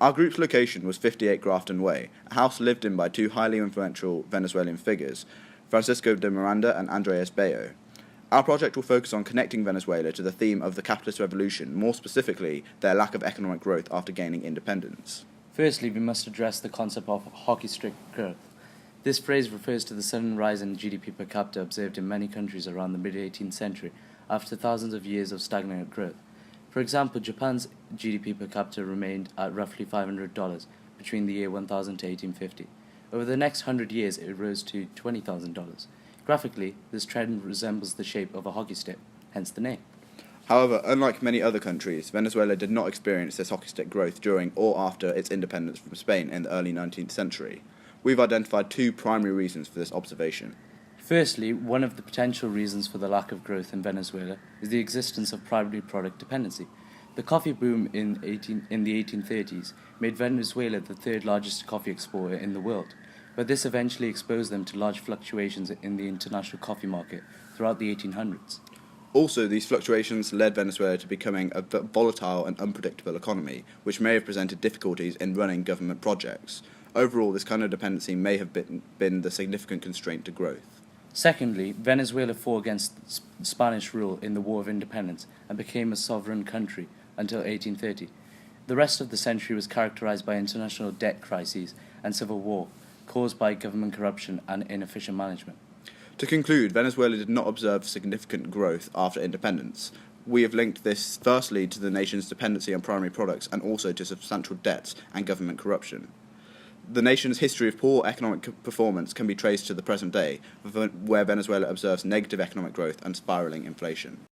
Our group's location was 58 Grafton Way, a house lived in by two highly influential Venezuelan figures, Francisco de Miranda and Andres Bello. Our project will focus on connecting Venezuela to the theme of the capitalist revolution, more specifically, their lack of economic growth after gaining independence. Firstly, we must address the concept of hockey stick growth. This phrase refers to the sudden rise in GDP per capita observed in many countries around the mid-18th century after thousands of years of stagnant growth. For example, Japan's GDP per capita remained at roughly $500 between the year 1000 to 1850. Over the next 100 years, it rose to $20,000. Graphically, this trend resembles the shape of a hockey stick, hence the name. However, unlike many other countries, Venezuela did not experience this hockey stick growth during or after its independence from Spain in the early 19th century. We've identified two primary reasons for this observation. Firstly, one of the potential reasons for the lack of growth in Venezuela is the existence of primary product dependency. The coffee boom in the 1830s made Venezuela the third largest coffee exporter in the world, but this eventually exposed them to large fluctuations in the international coffee market throughout the 1800s. Also, these fluctuations led Venezuela to becoming a volatile and unpredictable economy, which may have presented difficulties in running government projects. Overall, this kind of dependency may have been the significant constraint to growth. Secondly, Venezuela fought against Spanish rule in the War of Independence and became a sovereign country until 1830. The rest of the century was characterized by international debt crises and civil war, caused by government corruption and inefficient management. To conclude, Venezuela did not observe significant growth after independence. We have linked this firstly to the nation's dependency on primary products and also to substantial debts and government corruption. The nation's history of poor economic performance can be traced to the present day, where Venezuela observes negative economic growth and spiraling inflation.